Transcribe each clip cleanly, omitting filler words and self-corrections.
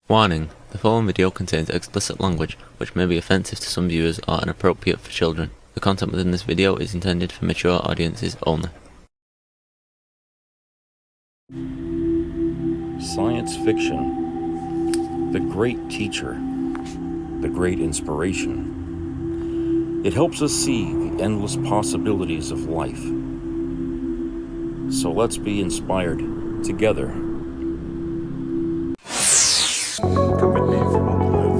Warning: the following video contains explicit language, which may be offensive to some viewers or inappropriate for children. The content within this video is intended for mature audiences only. Science fiction, the great teacher, the great inspiration. It helps us see the endless possibilities of life. So let's be inspired together. Permit me if you won't live.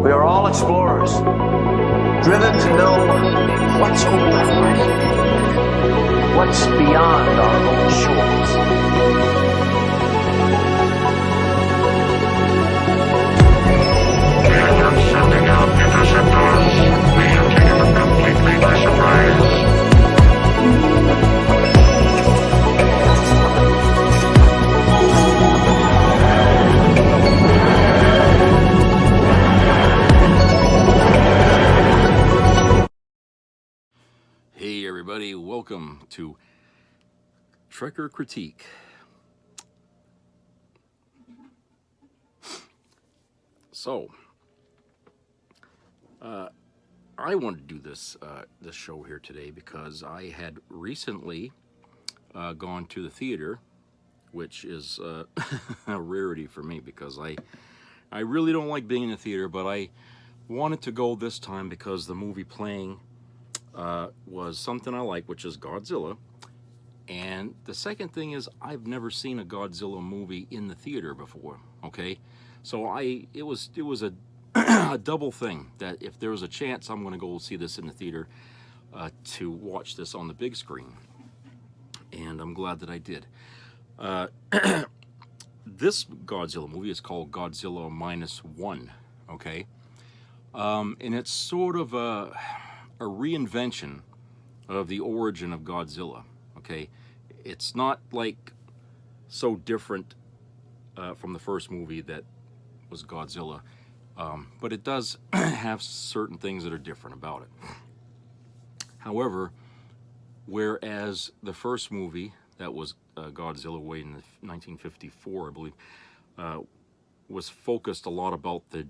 We are all explorers, driven to know what's over the horizon, what's beyond our own shores. We are sending out interceptors. We have taken them completely by surprise. Hey everybody, welcome to Trekker Critique. So, I wanted to do this show here today because I had recently gone to the theater, which is a rarity for me because I really don't like being in the theater, but I wanted to go this time because the movie playing was something I like, which is Godzilla. And the second thing is I've never seen a Godzilla movie in the theater before. Okay, so it was a a double thing that if there was a chance, I'm going to go see this in the theater to watch this on the big screen, and I'm glad that I did. This Godzilla movie is called Godzilla -1. Okay, and it's sort of a reinvention of the origin of Godzilla. Okay, it's not like so different from the first movie that was Godzilla, but it does have certain things that are different about it. However, whereas the first movie, that was Godzilla way in 1954, I believe, was focused a lot about the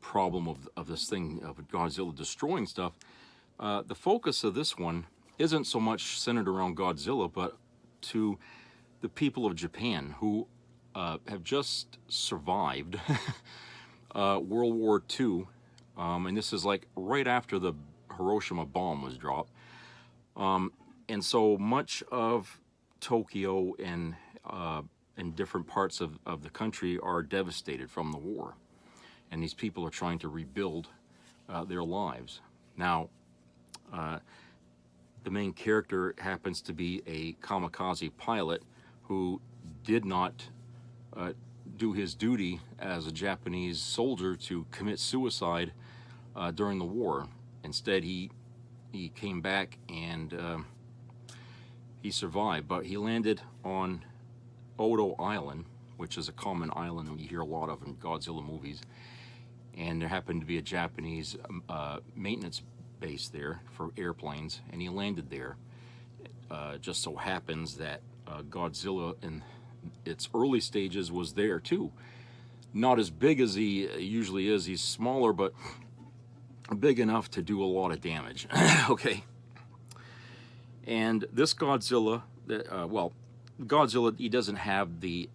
problem of this thing, of Godzilla destroying stuff. The focus of this one isn't so much centered around Godzilla, but to the people of Japan who have just survived World War II, and this is like right after the Hiroshima bomb was dropped. And so much of Tokyo and different parts of the country are devastated from the war. And these people are trying to rebuild their lives. Now, the main character happens to be a kamikaze pilot who did not do his duty as a Japanese soldier to commit suicide during the war. Instead, he came back and he survived, but he landed on Odo Island, which is a common island that you hear a lot of in Godzilla movies. And there happened to be a Japanese maintenance base there for airplanes, and he landed there. Just so happens that Godzilla in its early stages was there too. Not as big as he usually is, he's smaller, but big enough to do a lot of damage. Okay. And this Godzilla, Godzilla, he doesn't have the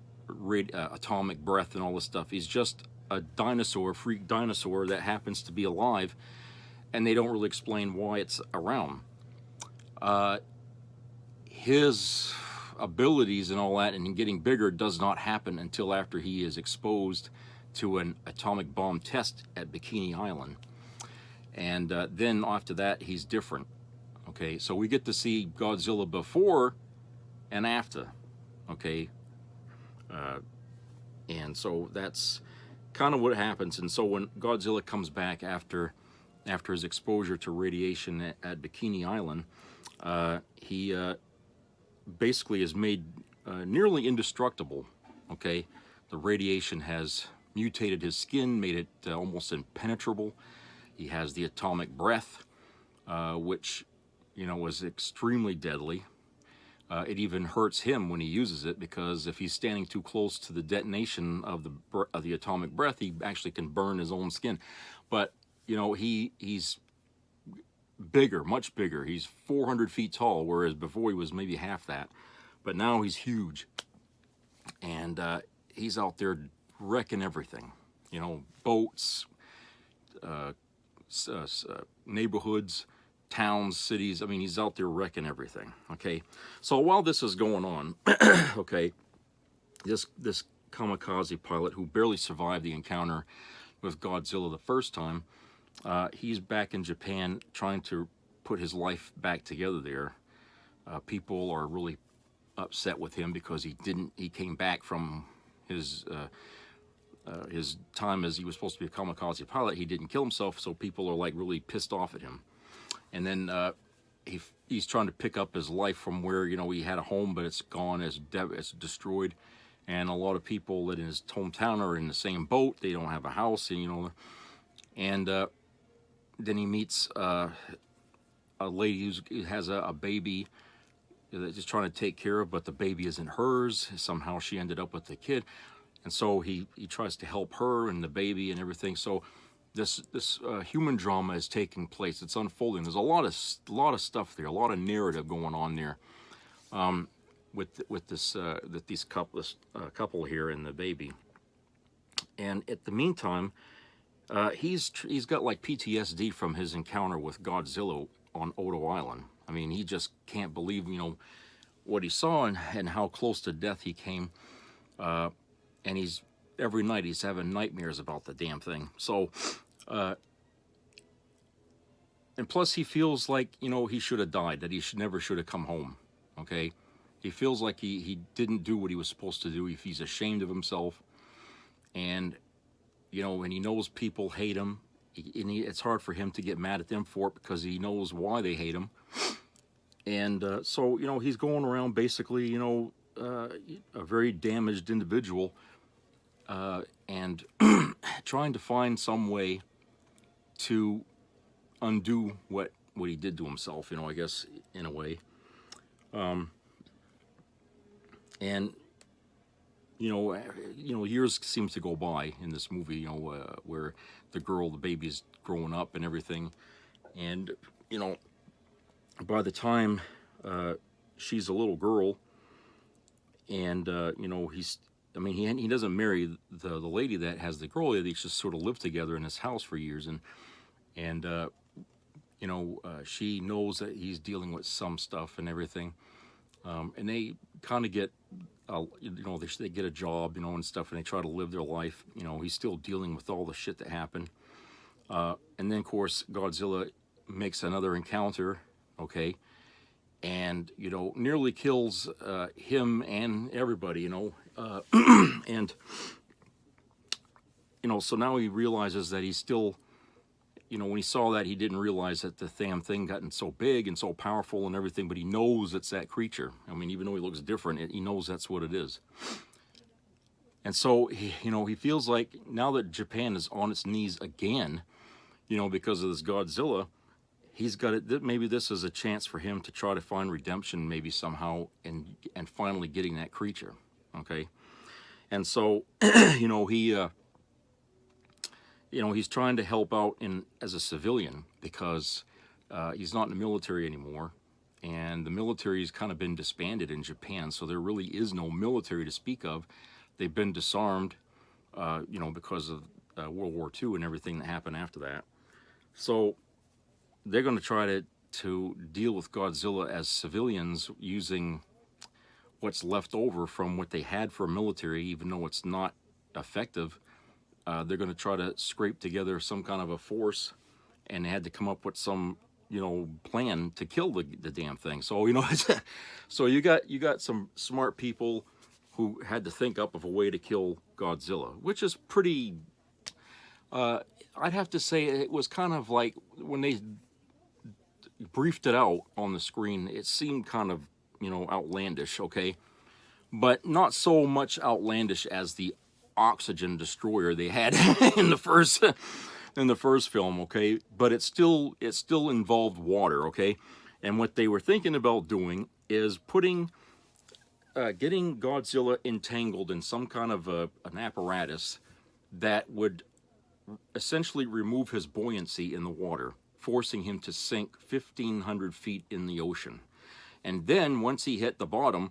atomic breath and all this stuff. He's just a dinosaur, freak dinosaur that happens to be alive, and they don't really explain why it's around. His abilities and all that and getting bigger does not happen until after he is exposed to an atomic bomb test at Bikini Island. And then after that, he's different. Okay, so we get to see Godzilla before and after. Okay, and so that's kind of what happens. And so when Godzilla comes back after his exposure to radiation at Bikini Island, he basically is made nearly indestructible. Okay, the radiation has mutated his skin, made it almost impenetrable. He has the atomic breath, which was extremely deadly. It even hurts him when he uses it, because if he's standing too close to the detonation of the atomic breath, he actually can burn his own skin. But you know, he's bigger, much bigger. He's 400 feet tall, whereas before he was maybe half that. But now he's huge, and he's out there wrecking everything. You know, boats, neighborhoods, towns, cities. I mean, he's out there wrecking everything. Okay, so while this is going on, okay, this kamikaze pilot who barely survived the encounter with Godzilla the first time, he's back in Japan trying to put his life back together there. People are really upset with him because he came back from his time as he was supposed to be a kamikaze pilot. He didn't kill himself, so people are like really pissed off at him. And then he's trying to pick up his life from where, you know, he had a home, but it's gone, it's destroyed. And a lot of people that in his hometown are in the same boat. They don't have a house, and you know. And then he meets a lady who has a baby that he's trying to take care of, but the baby isn't hers. Somehow she ended up with the kid, and so he tries to help her and the baby and everything. So this human drama is taking place. It's unfolding. There's a lot of stuff there, a lot of narrative going on there, with this couple here and the baby. And at the meantime, he's got like PTSD from his encounter with Godzilla on Odo Island. I mean, he just can't believe, you know, what he saw and how close to death he came. And every night he's having nightmares about the damn thing. So, and plus he feels like, you know, he should have died, that he never should have come home. Okay, he feels like he didn't do what he was supposed to do. He's ashamed of himself, and you know, and he knows people hate him. It's hard for him to get mad at them for it because he knows why they hate him. And so, you know, he's going around basically, you know, a very damaged individual, and trying to find some way to undo what he did to himself, you know, I guess, in a way. And you know, years seems to go by in this movie, you know, where the baby is growing up and everything, and you know, by the time she's a little girl, and you know, he doesn't marry the lady that has the girl. They just sort of live together in his house for years, and you know, she knows that he's dealing with some stuff and everything, and they kind of get. You know, they get a job, you know, and stuff, and they try to live their life. You know, he's still dealing with all the shit that happened. And then, of course, Godzilla makes another encounter, okay, and, you know, nearly kills him and everybody, you know. And, you know, so now he realizes that he's still, you know, when he saw that, he didn't realize that the damn thing gotten so big and so powerful and everything, but he knows it's that creature. I mean, even though he looks different, he knows that's what it is. And so, you know, he feels like now that Japan is on its knees again, you know, because of this Godzilla, he's got it. Maybe this is a chance for him to try to find redemption, maybe somehow, and finally getting that creature, okay? And so, you know, he's trying to help out as a civilian because he's not in the military anymore, and the military has kind of been disbanded in Japan, so there really is no military to speak of. They've been disarmed, you know, because of World War II and everything that happened after that. So they're going to try to deal with Godzilla as civilians using what's left over from what they had for military, even though it's not effective. They're going to try to scrape together some kind of a force, and they had to come up with some, you know, plan to kill the damn thing. So, you know, so you got some smart people who had to think up of a way to kill Godzilla, which is pretty, I'd have to say it was kind of like when they briefed it out on the screen, it seemed kind of, you know, outlandish, okay? But not so much outlandish as the oxygen destroyer they had in the first film, okay? But it still involved water, okay? And what they were thinking about doing is getting Godzilla entangled in some kind of an apparatus that would essentially remove his buoyancy in the water, forcing him to sink 1,500 feet in the ocean. And then once he hit the bottom,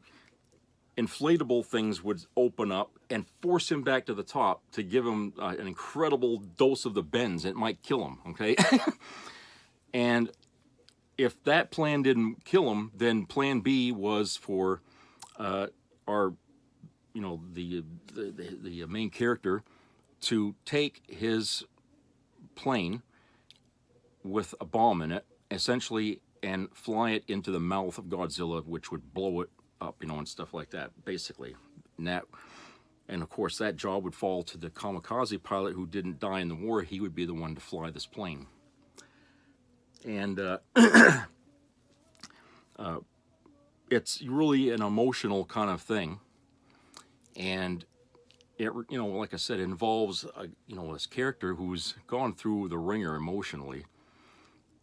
inflatable things would open up and force him back to the top to give him an incredible dose of the bends. It might kill him, okay? And if that plan didn't kill him, then plan B was for our, you know, the main character to take his plane with a bomb in it, essentially, and fly it into the mouth of Godzilla, which would blow it up, you know, and stuff like that, basically. And of course, that job would fall to the kamikaze pilot who didn't die in the war. He would be the one to fly this plane. And it's really an emotional kind of thing. And it, you know, like I said, it involves, you know, this character who's gone through the ringer emotionally.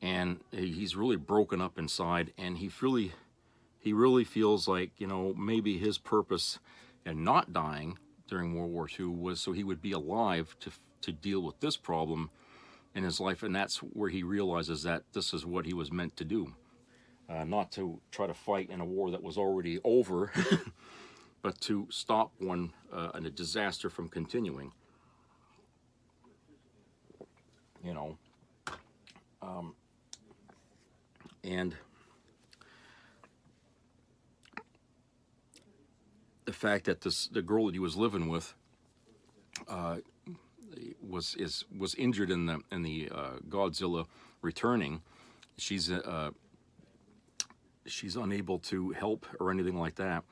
And he's really broken up inside, and he really feels like, you know, maybe his purpose in not dying during World War II was so he would be alive to deal with this problem in his life, and that's where he realizes that this is what he was meant to do. Not to try to fight in a war that was already over, but to stop a disaster from continuing. You know, and the fact that the girl that he was living with was injured in the Godzilla returning. She's unable to help or anything like that,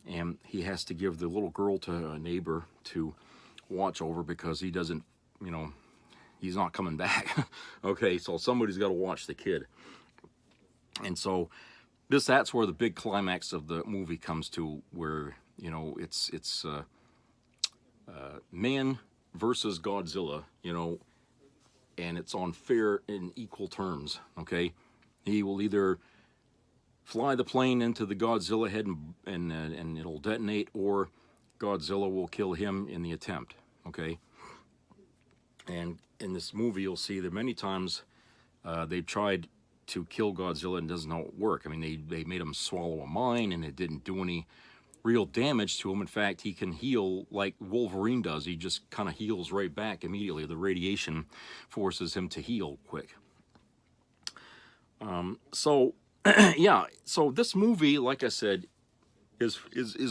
and he has to give the little girl to a neighbor to watch over because he doesn't, you know, he's not coming back. Okay, so somebody's got to watch the kid. And so that's where the big climax of the movie comes to, where, you know, it's man versus Godzilla, you know, and it's on fair and equal terms, okay? He will either fly the plane into the Godzilla head and it'll detonate, or Godzilla will kill him in the attempt, okay? And in this movie, you'll see that many times they've tried to kill Godzilla and it does not work. I mean, they made him swallow a mine and it didn't do any real damage to him. In fact, he can heal like Wolverine does. He just kind of heals right back immediately. The radiation forces him to heal quick. So yeah, so this movie, like I said, is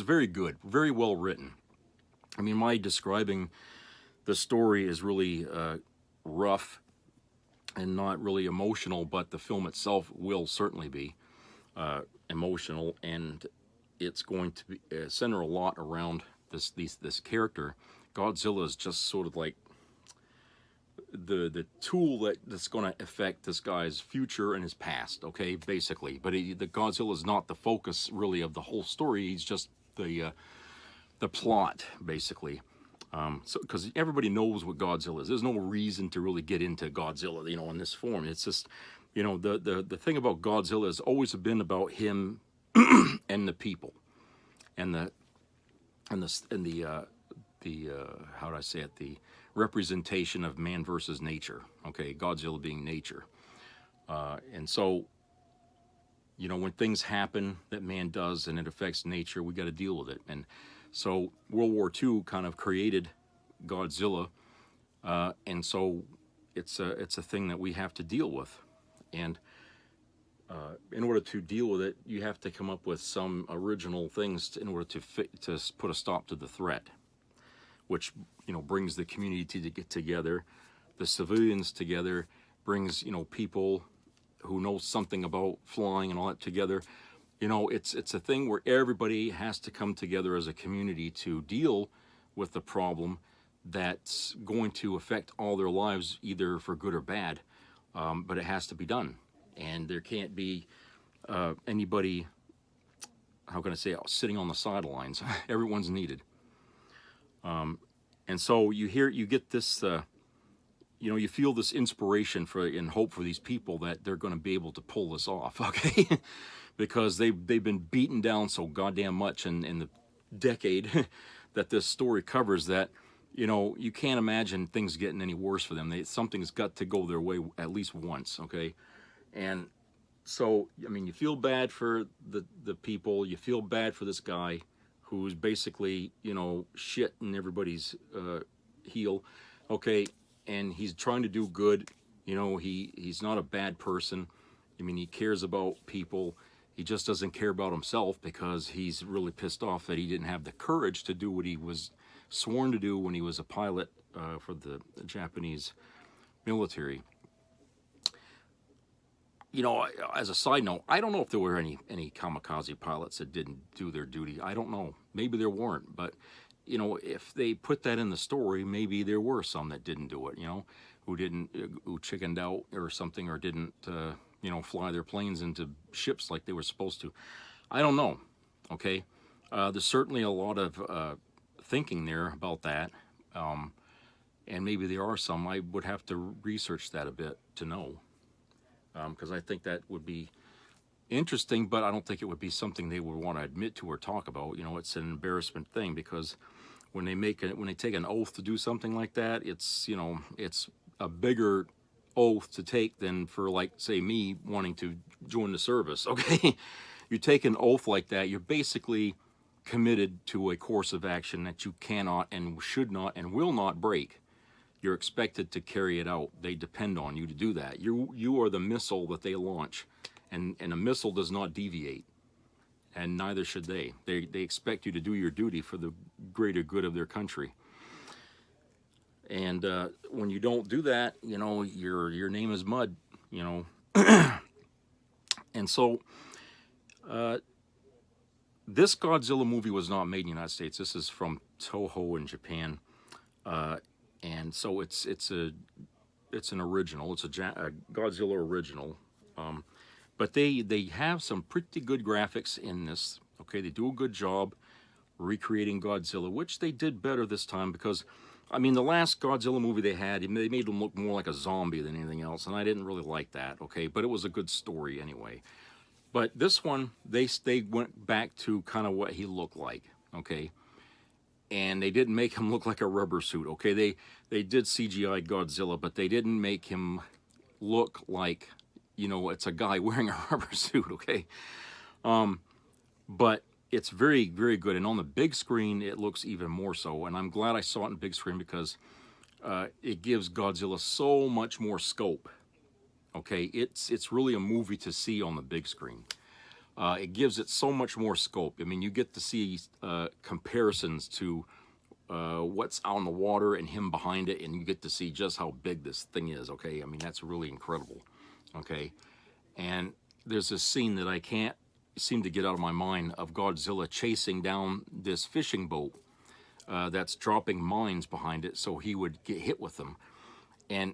very good, very well written. I mean, my describing the story is really rough and not really emotional, but the film itself will certainly be emotional, and it's going to be, center a lot around this character. Godzilla is just sort of like the tool that's going to affect this guy's future and his past, okay, basically. But the Godzilla is not the focus really of the whole story. He's just the plot, basically. So because everybody knows what Godzilla is, there's no reason to really get into Godzilla, you know, in this form. It's just, you know, the thing about Godzilla has always been about him and the people, and the how do I say it, the representation of man versus nature, okay, Godzilla being nature. And so, you know, when things happen that man does and it affects nature, we got to deal with it. And so World War II kind of created Godzilla, and so it's a thing that we have to deal with. And in order to deal with it, you have to come up with some original things in order to put a stop to the threat, which, you know, brings the community to get together, the civilians together, brings, you know, people who know something about flying and all that together. You know, it's a thing where everybody has to come together as a community to deal with the problem that's going to affect all their lives, either for good or bad, but it has to be done. And there can't be anybody, how can I say, sitting on the sidelines. Everyone's needed. And so you get this, you know, you feel this inspiration and hope for these people that they're going to be able to pull this off, okay? because they've been beaten down so goddamn much in the decade that this story covers, that you know, you can't imagine things getting any worse for them. Something's got to go their way at least once, okay? And so, I mean, you feel bad for the people. You feel bad for this guy who's basically, you know, shitting everybody's heel, okay? And he's trying to do good. You know, he's not a bad person. I mean, he cares about people. He just doesn't care about himself because he's really pissed off that he didn't have the courage to do what he was sworn to do when he was a pilot for the Japanese military. You know, as a side note, I don't know if there were any kamikaze pilots that didn't do their duty. I don't know. Maybe there weren't. But, you know, if they put that in the story, maybe there were some that didn't do it, you know, who chickened out or something, or didn't, you know, fly their planes into ships like they were supposed to. I don't know, okay? There's certainly a lot of thinking there about that, and maybe there are some. I would have to research that a bit to know, because I think that would be interesting, but I don't think it would be something they would want to admit to or talk about. You know, it's an embarrassment thing, because when they take an oath to do something like that, it's, you know, it's a bigger oath to take than for, like, say, me wanting to join the service, okay? You take an oath like that, you're basically committed to a course of action that you cannot and should not and will not break. You're expected to carry it out. They depend on you to do that. You are the missile that they launch, and a missile does not deviate, and neither should they. They expect you to do your duty for the greater good of their country. And when you don't do that, you know, your name is mud, you know. And so this Godzilla movie was not made in the United States. This is from Toho in Japan, and so it's an original. It's a Godzilla original, but they have some pretty good graphics in this. Okay, they do a good job recreating Godzilla, which they did better this time, because, I mean, the last Godzilla movie they made him look more like a zombie than anything else, and I didn't really like that. Okay, but it was a good story anyway. But this one, they went back to kind of what he looked like, okay? And they didn't make him look like a rubber suit, okay? They did CGI Godzilla, but they didn't make him look like, you know, it's a guy wearing a rubber suit, okay? But it's very, very good. And on the big screen, it looks even more so. And I'm glad I saw it in big screen, because it gives Godzilla so much more scope. Okay, it's really a movie to see on the big screen. It gives it so much more scope. I mean, you get to see comparisons to what's out in the water and him behind it, and you get to see just how big this thing is, okay? I mean, that's really incredible, okay? And there's this scene that I can't seem to get out of my mind of Godzilla chasing down this fishing boat that's dropping mines behind it so he would get hit with them. And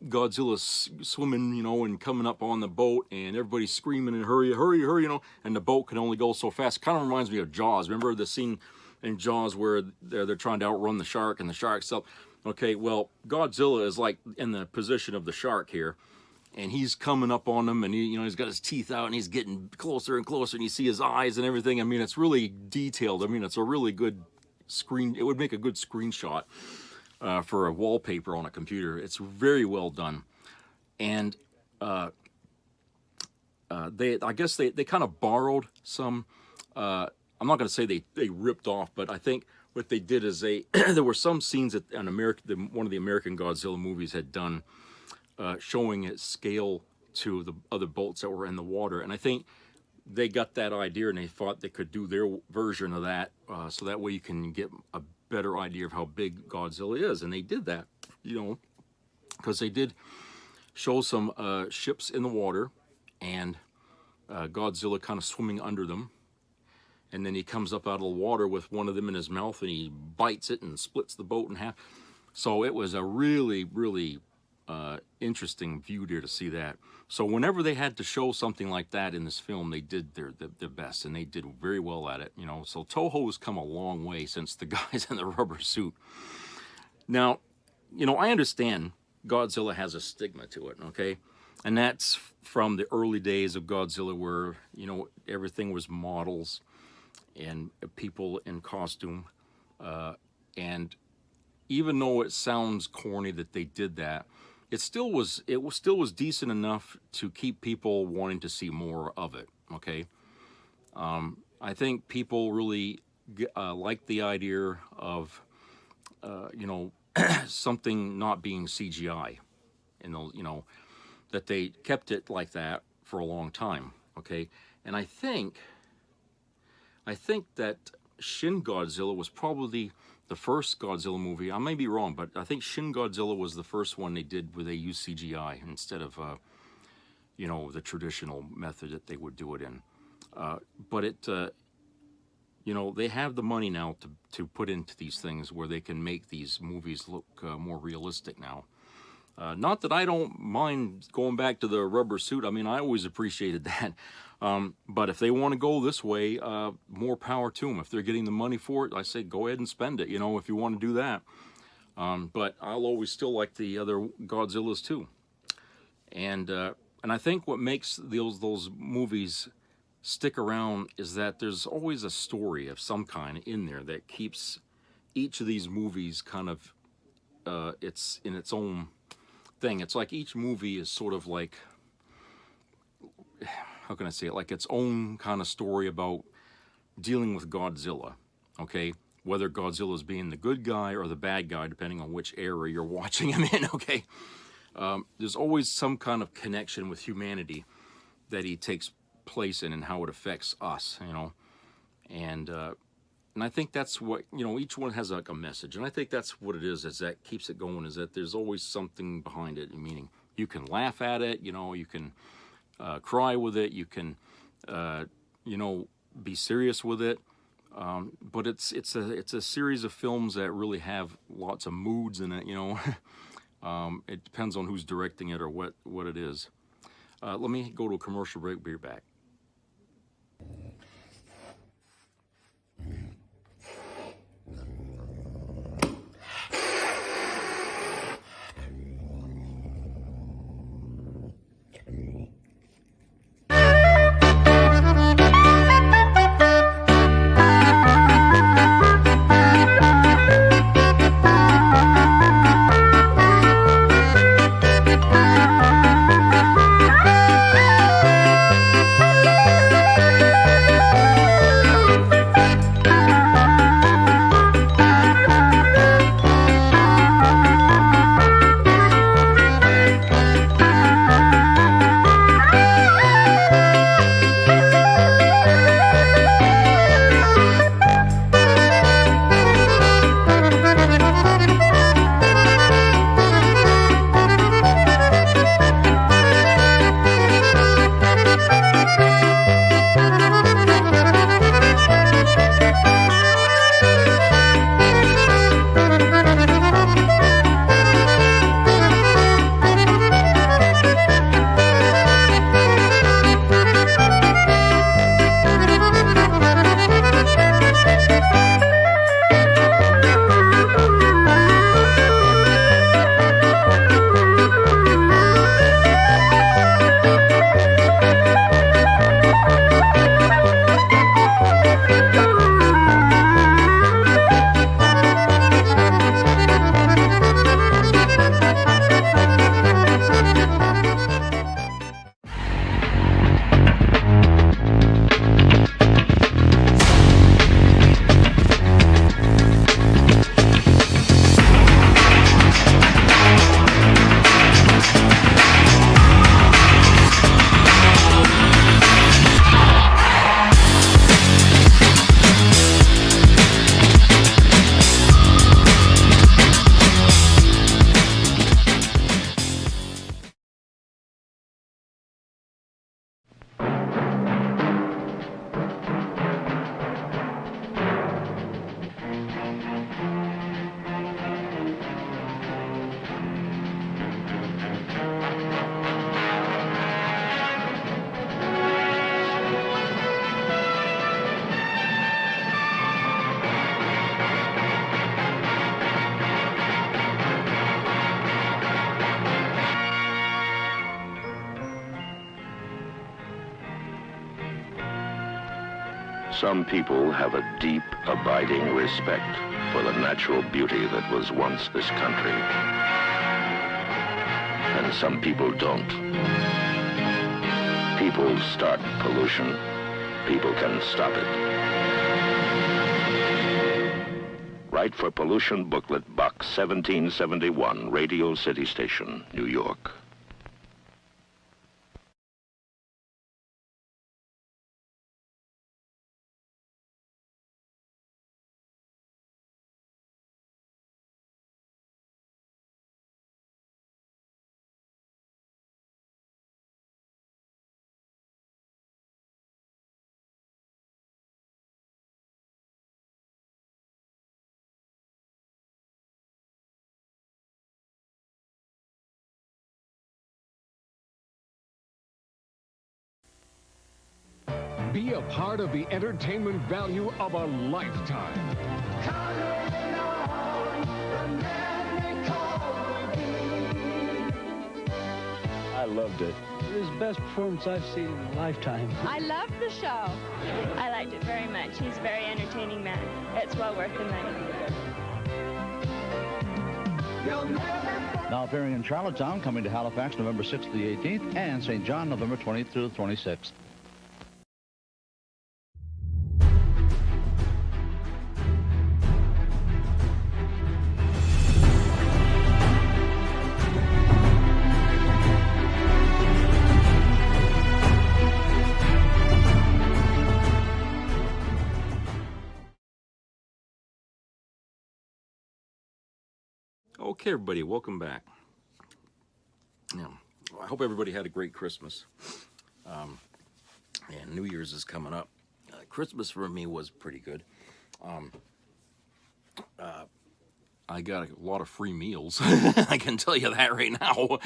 Godzilla's swimming, you know, and coming up on the boat, and everybody's screaming and hurry, hurry, hurry, you know, and the boat can only go so fast. Kind of reminds me of Jaws. Remember the scene in Jaws where they're trying to outrun the shark, and the shark's up? Okay, well, Godzilla is like in the position of the shark here, and he's coming up on them, and he's got his teeth out, and he's getting closer and closer, and you see his eyes and everything. I mean, it's really detailed. I mean, it's a really good screen. It would make a good screenshot for a wallpaper on a computer. It's very well done. And I guess they kind of borrowed some, I'm not going to say they ripped off, but I think what they did is there were some scenes that one of the American Godzilla movies had done, showing its scale to the other boats that were in the water. And I think they got that idea, and they thought they could do their version of that, so that way you can get a better idea of how big Godzilla is. And they did that, you know, because they did show some ships in the water, and Godzilla kind of swimming under them, and then he comes up out of the water with one of them in his mouth, and he bites it and splits the boat in half. So it was a really, really interesting view there to see that. So whenever they had to show something like that in this film, they did their best, and they did very well at it, you know. So Toho's come a long way since the guys in the rubber suit. Now, you know, I understand Godzilla has a stigma to it, okay? And that's from the early days of Godzilla, where everything was models and people in costume. And even though it sounds corny that they did that, it still was decent enough to keep people wanting to see more of it. Okay, I think people really like the idea of something not being CGI, and that they kept it like that for a long time. Okay, and I think that Shin Godzilla was probably the first Godzilla movie. I may be wrong, but I think Shin Godzilla was the first one they did where they used CGI instead of the traditional method that they would do it in. But they have the money now to put into these things where they can make these movies look more realistic now. Not that I don't mind going back to the rubber suit. I mean, I always appreciated that. But if they want to go this way, more power to them. If they're getting the money for it, I say go ahead and spend it, if you want to do that. But I'll always still like the other Godzillas too. And I think what makes those movies stick around is that there's always a story of some kind in there that keeps each of these movies kind of it's in its own thing. It's like each movie is sort of like, how can I say it, like its own kind of story about dealing with Godzilla. Okay, whether Godzilla's being the good guy or the bad guy, depending on which era you're watching him in. Okay, there's always some kind of connection with humanity that he takes place in and how it affects us, and I think that's what, each one has like a message, and I think that's what it is that keeps it going, is that there's always something behind it, meaning you can laugh at it, you can cry with it, you can be serious with it, but it's a series of films that really have lots of moods in it. It depends on who's directing it or what it is. Let me go to a commercial break. Be back. Some people have a deep, abiding respect for the natural beauty that was once this country. And some people don't. People start pollution. People can stop it. Write for Pollution Booklet, Box 1771, Radio City Station, New York. Be a part of the entertainment value of a lifetime. I loved it. It was the best performance I've seen in a lifetime. I loved the show. I liked it very much. He's a very entertaining man. It's well worth the money. Now appearing in Charlottetown, coming to Halifax November 6th to the 18th, and St. John November 20th through the 26th. Okay, everybody, welcome back. Yeah, I hope everybody had a great Christmas. And New Year's is coming up. Christmas for me was pretty good. I got a lot of free meals. I can tell you that right now.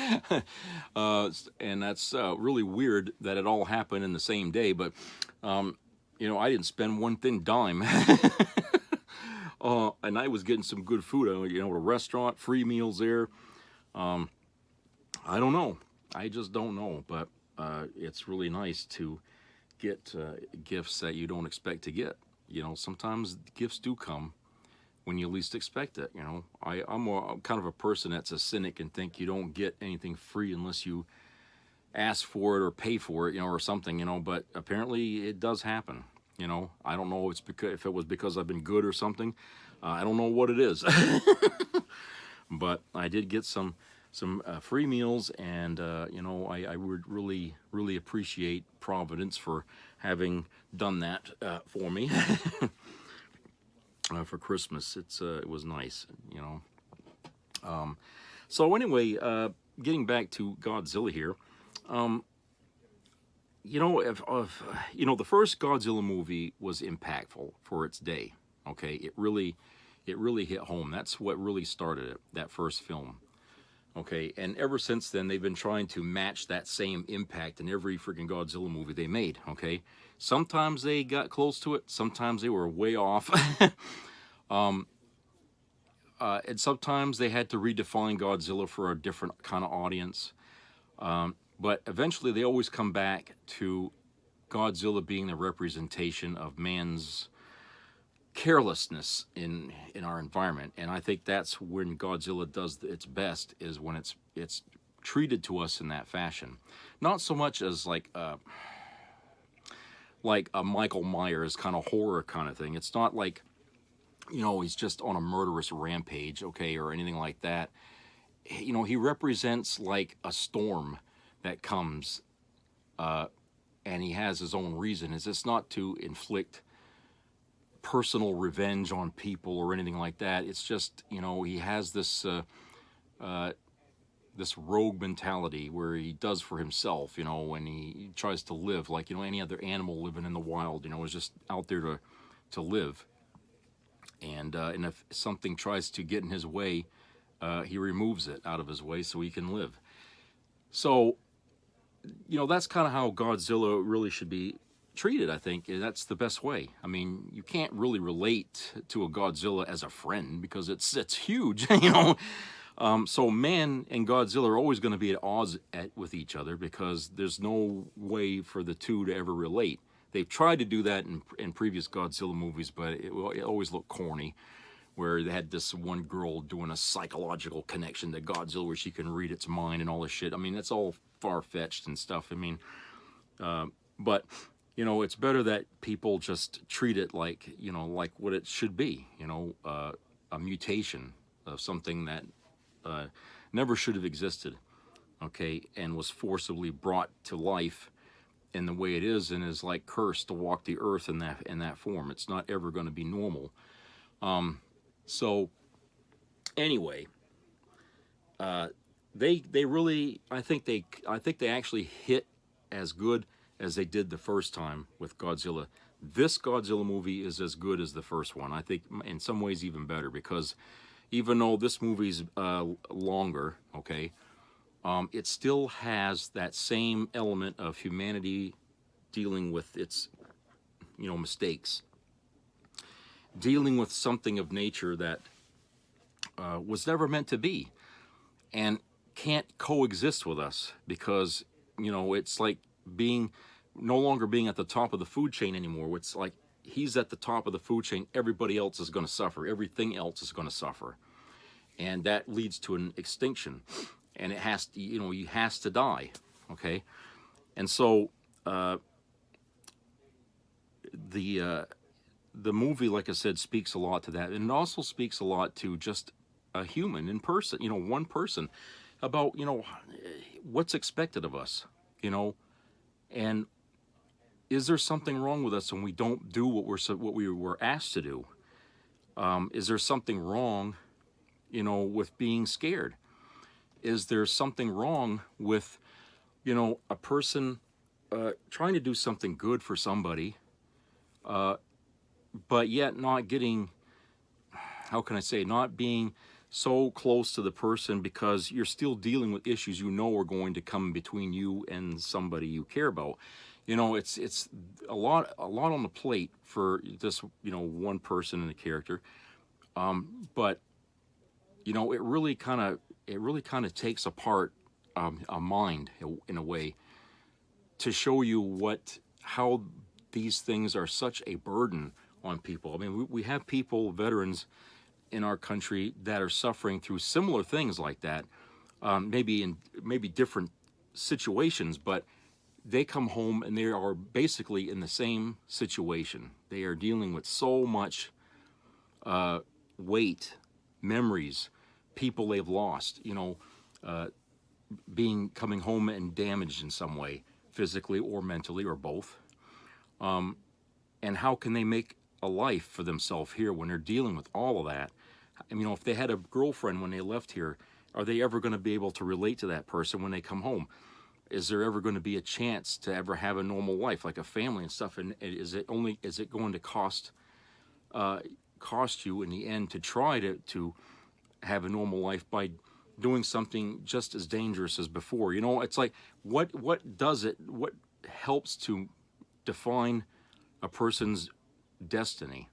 And that's really weird that it all happened in the same day. But, you know, I didn't spend one thin dime. And I was getting some good food, you know, a restaurant, free meals there. I don't know. I just don't know. But it's really nice to get gifts that you don't expect to get. You know, sometimes gifts do come when you least expect it. You know, I'm kind of a person that's a cynic and think you don't get anything free unless you ask for it or pay for it, you know, or something, you know. But apparently it does happen. You know, I don't know if it was because I've been good or something. I don't know what it is. But I did get some free meals, and, you know, I would really, really appreciate Providence for having done that for me for Christmas. It was nice, you know. So anyway, getting back to Godzilla here, you know, you know, the first Godzilla movie was impactful for its day. Okay, it really hit home. That's what really started it, that first film. Okay, and ever since then, they've been trying to match that same impact in every freaking Godzilla movie they made. Okay, sometimes they got close to it, sometimes they were way off, and sometimes they had to redefine Godzilla for a different kind of audience. But eventually they always come back to Godzilla being the representation of man's carelessness in our environment. And I think that's when Godzilla does its best, is when it's treated to us in that fashion. Not so much as like a Michael Myers kind of horror kind of thing. It's not like, you know, he's just on a murderous rampage, okay, or anything like that. You know, he represents like a storm that comes, and he has his own reason. It's not to inflict personal revenge on people or anything like that. It's just, you know, he has this this rogue mentality where he does for himself, you know, when he tries to live like, you know, any other animal living in the wild, you know, is just out there to live. And if something tries to get in his way, he removes it out of his way so he can live. So, you know, that's kind of how Godzilla really should be treated, I think. That's the best way. I mean, you can't really relate to a Godzilla as a friend because it's huge, you know. So man and Godzilla are always going to be at odds with each other because there's no way for the two to ever relate. They've tried to do that in previous Godzilla movies, but it always looked corny, where they had this one girl doing a psychological connection to Godzilla where she can read its mind and all this shit. I mean, that's all far-fetched and stuff. I mean, but, you know, it's better that people just treat it like, you know, like what it should be, you know, a mutation of something that never should have existed, okay, and was forcibly brought to life in the way it is, and is like cursed to walk the earth in that form. It's not ever going to be normal. So anyway, they really, I think they actually hit as good as they did the first time with Godzilla. This Godzilla movie is as good as the first one. I think in some ways even better, because even though this movie's longer, okay, it still has that same element of humanity dealing with its, you know, mistakes, dealing with something of nature that was never meant to be and can't coexist with us, because, you know, it's like no longer being at the top of the food chain anymore. It's like he's at the top of the food chain, everybody else is going to suffer, everything else is going to suffer, and that leads to an extinction, and it has to, you know, he has to die, okay? And so the movie, like I said, speaks a lot to that, and it also speaks a lot to just a human in person, you know, one person, about, you know, what's expected of us, you know, and is there something wrong with us when we don't do what we were asked to do? Is there something wrong, you know, with being scared? Is there something wrong with, you know, a person trying to do something good for somebody, but yet not getting, how can I say, not being so close to the person, because you're still dealing with issues you know are going to come between you and somebody you care about. You know, it's a lot on the plate for this, you know, one person in a character, but, you know, it really kind of takes apart a mind in a way, to show you how these things are such a burden on people. I mean, we have people, veterans in our country, that are suffering through similar things like that, maybe different situations, but they come home and they are basically in the same situation. They are dealing with so much weight, memories, people they've lost, you know, coming home and damaged in some way, physically or mentally or both. And how can they make a life for themselves here when they're dealing with all of that? I mean, you know, if they had a girlfriend when they left here, are they ever going to be able to relate to that person when they come home? Is there ever going to be a chance to ever have a normal life, like a family and stuff? And is it going to cost you in the end to try to have a normal life by doing something just as dangerous as before? You know, it's like, what helps to define a person's destiny?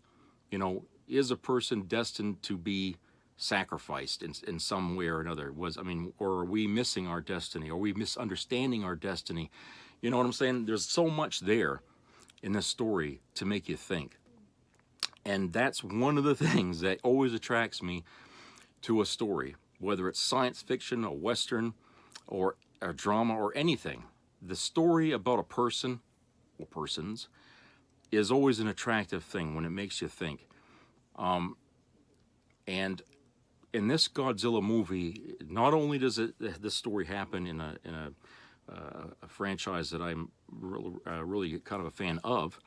You know, is a person destined to be sacrificed in some way or another? Or are we missing our destiny? Are we misunderstanding our destiny? You know what I'm saying? There's so much there in this story to make you think. And that's one of the things that always attracts me to a story, whether it's science fiction, a Western, or a drama, or anything. The story about a person or persons is always an attractive thing when it makes you think. And in this Godzilla movie, not only does this story happen in a franchise that I'm really kind of a fan of,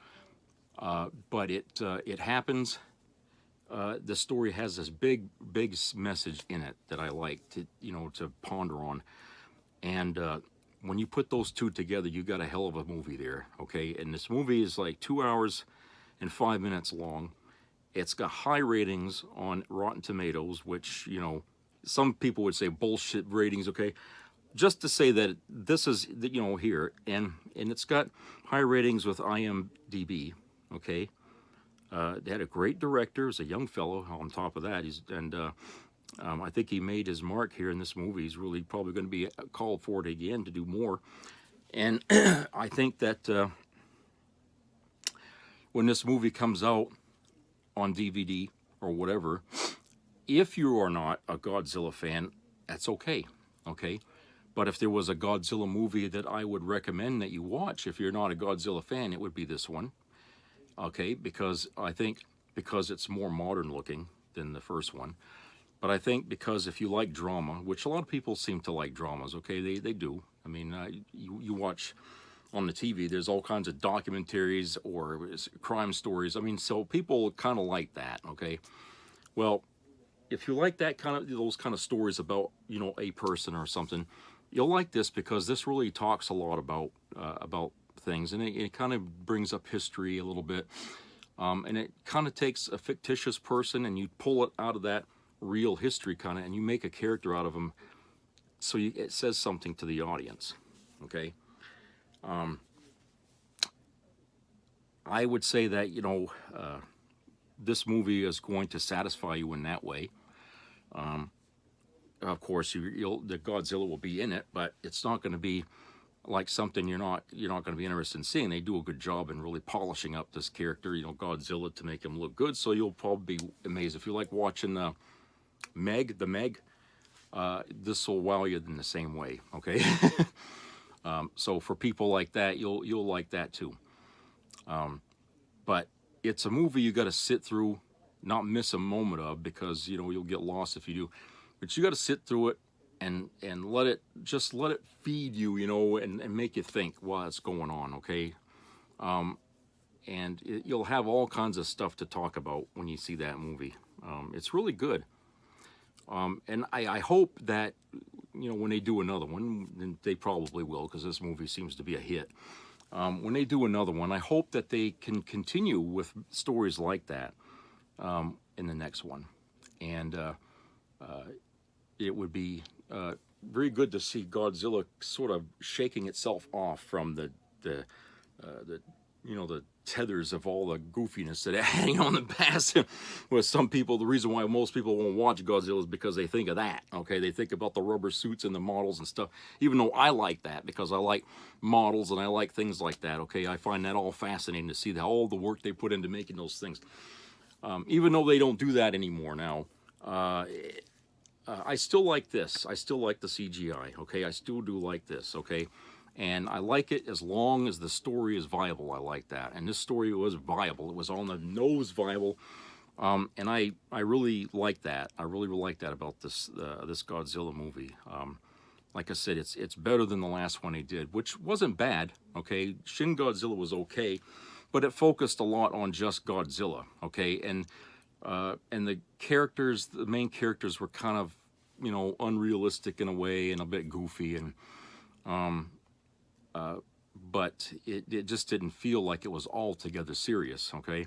but it happens. The story has this big message in it that I like to ponder on, and when you put those two together, you got a hell of a movie there. Okay, and this movie is like 2 hours and 5 minutes long. It's got high ratings on Rotten Tomatoes, which, you know, some people would say bullshit ratings, okay? Just to say that this is, you know, here, and it's got high ratings with IMDb, okay? They had a great director, is a young fellow on top of that. I think he made his mark here in this movie. He's really probably going to be called for it again to do more. And I think that when this movie comes out on DVD or whatever, if you are not a Godzilla fan, that's okay, okay? But if there was a Godzilla movie that I would recommend that you watch, if you're not a Godzilla fan, it would be this one, okay? Because I think because it's more modern looking than the first one. But I think because if you like drama, which a lot of people seem to like dramas, okay? They do. I mean, you watch on the TV, there's all kinds of documentaries or crime stories. I mean, so people kind of like that, okay? Well, if you like that kind of, those kind of stories about, you know, a person or something, you'll like this because this really talks a lot about things, and it kind of brings up history a little bit, and it kind of takes a fictitious person and you pull it out of that real history kind of, and you make a character out of them, so it says something to the audience, okay? I would say that, you know, this movie is going to satisfy you in that way. Of course, the Godzilla will be in it, but it's not going to be like something you're not going to be interested in seeing. They do a good job in really polishing up this character, you know, Godzilla, to make him look good. So you'll probably be amazed if you like watching the Meg. This will wow you in the same way, okay? So for people like that, you'll like that too. But it's a movie you got to sit through, not miss a moment of, because, you know, you'll get lost if you do. But you got to sit through it and let it feed you, you know, and make you think what's going on, okay? And you'll have all kinds of stuff to talk about when you see that movie. It's really good. And I hope that, you know, when they do another one, and they probably will, because this movie seems to be a hit. When they do another one, I hope that they can continue with stories like that in the next one. And it would be very good to see Godzilla sort of shaking itself off from the you know, the tethers of all the goofiness that hang on the past. With some people, the reason why most people won't watch Godzilla is because they think of that, okay? They think about the rubber suits and the models and stuff, even though I like that because I like models and I like things like that, okay? I find that all fascinating to see all the work they put into making those things. Even though they don't do that anymore now, I still like this. I still like the CGI, okay? I still do like this, okay? And I like it as long as the story is viable. I like that. And this story was viable. It was on the nose viable. And I really like that. I really like that about this this Godzilla movie. Like I said, it's better than the last one they did, which wasn't bad, okay? Shin Godzilla was okay, but it focused a lot on just Godzilla, okay? And the characters, the main characters, were kind of, you know, unrealistic in a way and a bit goofy, and but it just didn't feel like it was altogether serious, okay?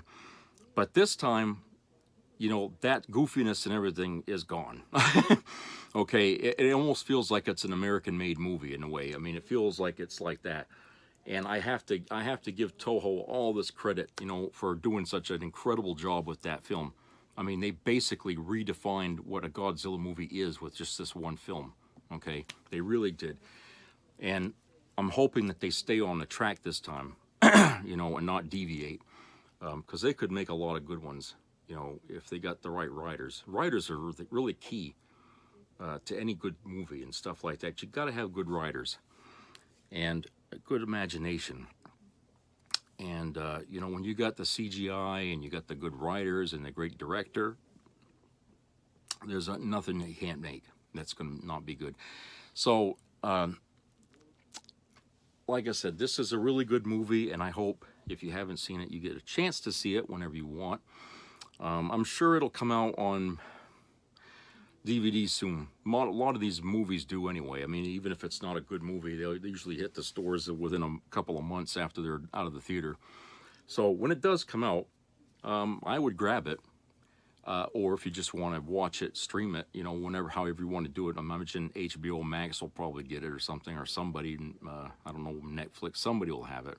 But this time, you know, that goofiness and everything is gone. Okay, it almost feels like it's an American-made movie in a way. I mean, it feels like it's like that. And I have to give Toho all this credit, you know, for doing such an incredible job with that film. I mean, they basically redefined what a Godzilla movie is with just this one film, okay? They really did. And I'm hoping that they stay on the track this time, you know, and not deviate, because they could make a lot of good ones, you know, if they got the right writers. Writers are really key to any good movie and stuff like that. You got to have good writers and a good imagination. And, you know, when you got the CGI and you got the good writers and the great director, there's nothing you can't make that's going to not be good. So, like I said, this is a really good movie, and I hope if you haven't seen it, you get a chance to see it whenever you want. I'm sure it'll come out on DVD soon. A lot of these movies do anyway. I mean, even if it's not a good movie, they usually hit the stores within a couple of months after they're out of the theater. So when it does come out, I would grab it. Or if you just want to watch it, stream it, you know, whenever, however you want to do it. I imagine HBO Max will probably get it or something, or somebody, I don't know, Netflix, somebody will have it.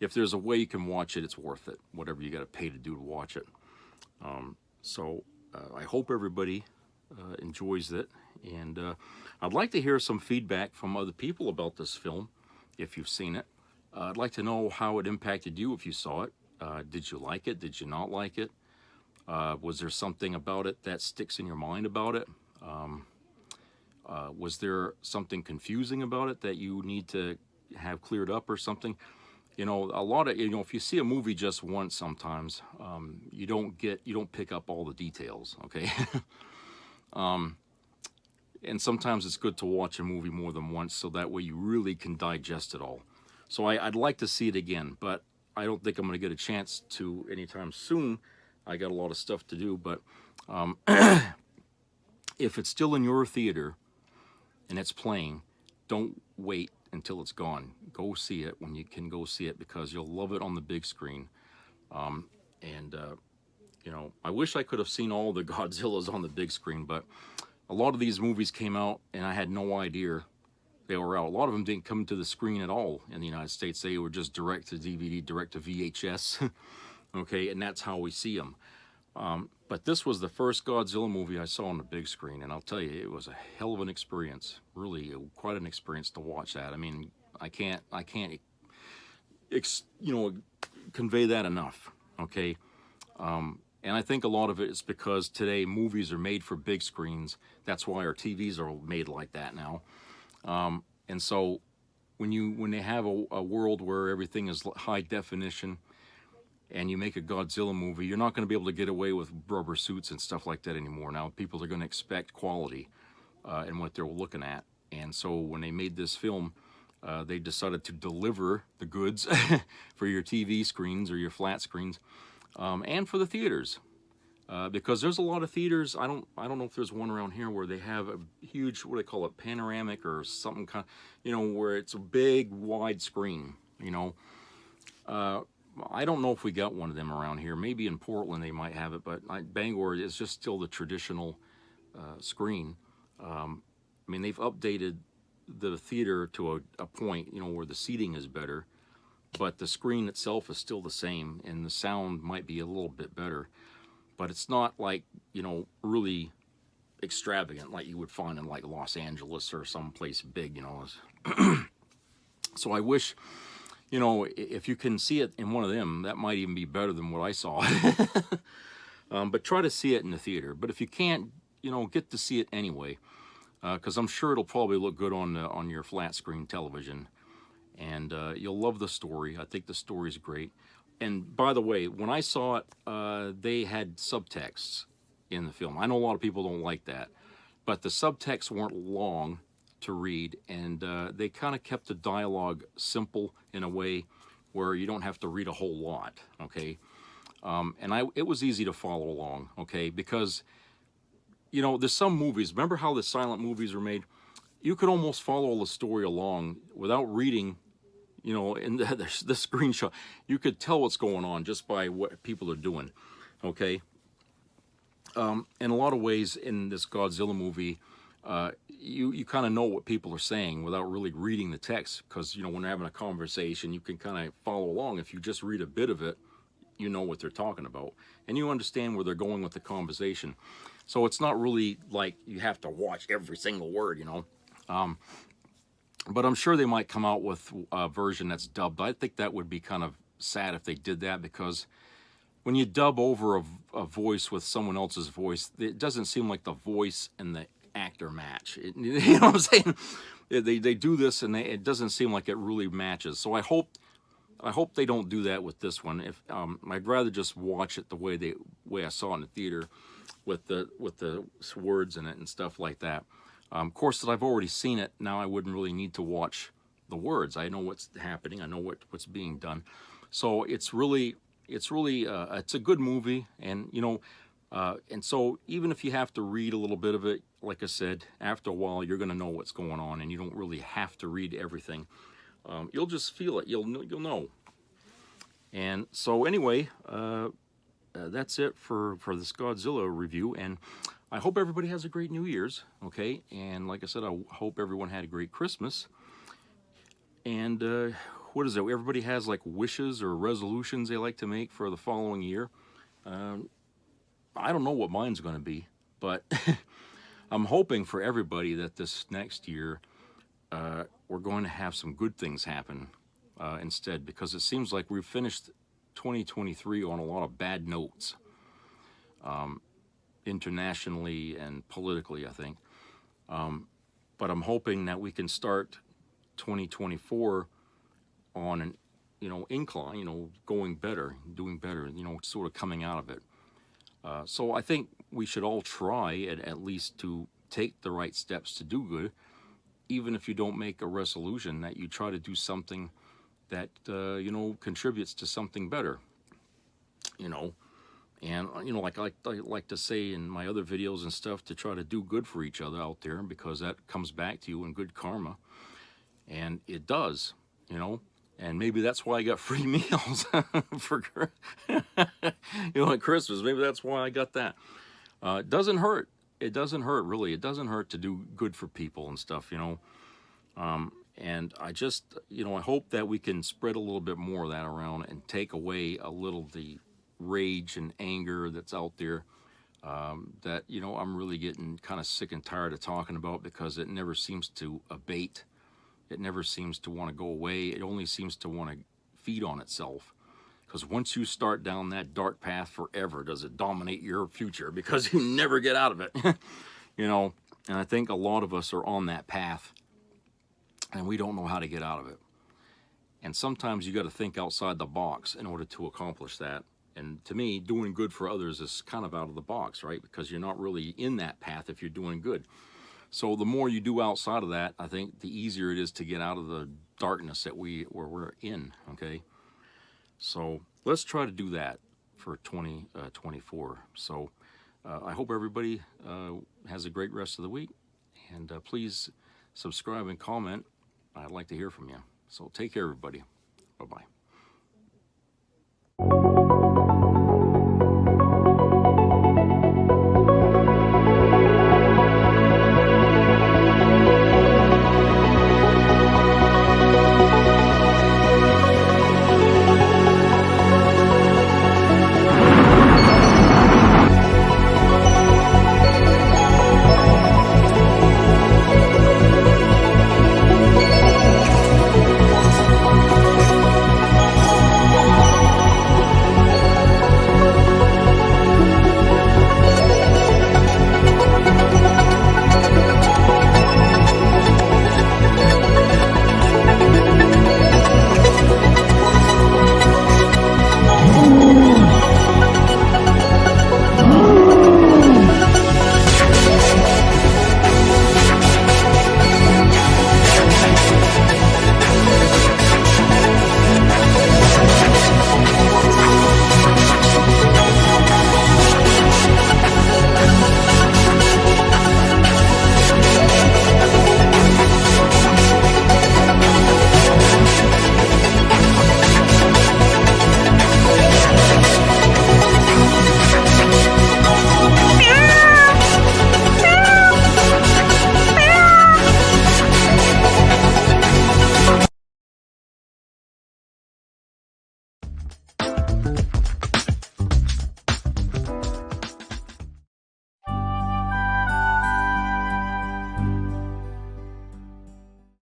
If there's a way you can watch it, it's worth it, whatever you got to pay to do to watch it. So I hope everybody enjoys it, and I'd like to hear some feedback from other people about this film, if you've seen it. I'd like to know how it impacted you if you saw it. Did you like it? Did you not like it? Was there something about it that sticks in your mind about it? Was there something confusing about it that you need to have cleared up or something? You know, a lot of, if you see a movie just once, sometimes you don't pick up all the details, okay? And sometimes it's good to watch a movie more than once so that way you really can digest it all. So I'd like to see it again, but I don't think I'm going to get a chance to anytime soon. I got a lot of stuff to do, but if it's still in your theater and it's playing, don't wait until it's gone. Go see it when you can go see it, because you'll love it on the big screen. I wish I could have seen all the Godzillas on the big screen, but a lot of these movies came out and I had no idea they were out. A lot of them didn't come to the screen at all in the United States. They were just direct to DVD, direct to VHS, okay, and that's how we see them. But this was the first Godzilla movie I saw on the big screen, and I'll tell you, it was a hell of an experience. Really, quite an experience to watch that. I mean, I can't, convey that enough. Okay, and I think a lot of it is because today movies are made for big screens. That's why our TVs are made like that now. And so, when they have a world where everything is high definition, and you make a Godzilla movie, you're not going to be able to get away with rubber suits and stuff like that anymore. Now, people are going to expect quality in what they're looking at. And so when they made this film, they decided to deliver the goods for your TV screens or your flat screens, and for the theaters. Because there's a lot of theaters, I don't know if there's one around here where they have a huge, what do they call it, panoramic or something kind of, where it's a big, wide screen, I don't know if we got one of them around here. Maybe in Portland they might have it, but Bangor is just still the traditional screen. I mean, they've updated the theater to a point, where the seating is better, but the screen itself is still the same, and the sound might be a little bit better. But it's not like, really extravagant like you would find in like Los Angeles or someplace big, So I wish, if you can see it in one of them, that might even be better than what I saw. But try to see it in the theater. But if you can't, get to see it anyway, because I'm sure it'll probably look good on your flat screen television. And you'll love the story. I think the story's great. And by the way, when I saw it, they had subtexts in the film. I know a lot of people don't like that, but the subtexts weren't long to read, and they kind of kept the dialogue simple in a way where you don't have to read a whole lot, okay? And it was easy to follow along, okay? Because, there's some movies, remember how the silent movies were made? You could almost follow the story along without reading, in the screenshot. You could tell what's going on just by what people are doing, okay? In a lot of ways in this Godzilla movie, you kind of know what people are saying without really reading the text, because when they're having a conversation, you can kind of follow along. If you just read a bit of it, you know what they're talking about, and you understand where they're going with the conversation. So it's not really like you have to watch every single word, but I'm sure they might come out with a version that's dubbed. I think that would be kind of sad if they did that, because when you dub over a voice with someone else's voice, it doesn't seem like the voice and the actor match. You know what I'm saying? They do this, and it doesn't seem like it really matches. So I hope they don't do that with this one. If I'd rather just watch it the way I saw it in the theater, with the words in it and stuff like that. Of course, that I've already seen it. Now I wouldn't really need to watch the words. I know what's happening. I know what's being done. So it's a good movie, and and so even if you have to read a little bit of it, like I said, after a while you're going to know what's going on, and you don't really have to read everything. You'll just feel it. You'll know. And so anyway, that's it for this Godzilla review, and I hope everybody has a great New Year's, okay? And like I said, I hope everyone had a great Christmas. And what is it? Everybody has like wishes or resolutions they like to make for the following year. I don't know what mine's going to be, but I'm hoping for everybody that this next year we're going to have some good things happen instead, because it seems like we've finished 2023 on a lot of bad notes, internationally and politically, I think. But I'm hoping that we can start 2024 on an, incline, going better, doing better, sort of coming out of it. So I think we should all try at least to take the right steps to do good, even if you don't make a resolution, that you try to do something that, contributes to something better, And, like I like to say in my other videos and stuff, to try to do good for each other out there, because that comes back to you in good karma. And it does, And maybe that's why I got free meals for, at Christmas. Maybe that's why I got that. It doesn't hurt. It doesn't hurt, really. It doesn't hurt to do good for people and stuff, And I just, I hope that we can spread a little bit more of that around and take away a little the rage and anger that's out there, that, I'm really getting kind of sick and tired of talking about, because it never seems to abate. It never seems to want to go away. It only seems to want to feed on itself. Because once you start down that dark path, forever does it dominate your future, because you never get out of it. And I think a lot of us are on that path, and we don't know how to get out of it. And sometimes you got to think outside the box in order to accomplish that. And to me, doing good for others is kind of out of the box, right? Because you're not really in that path if you're doing good. So the more you do outside of that, I think the easier it is to get out of the darkness that where we're in, okay? So let's try to do that for 2024. So I hope everybody has a great rest of the week. And please subscribe and comment. I'd like to hear from you. So take care, everybody. Bye-bye.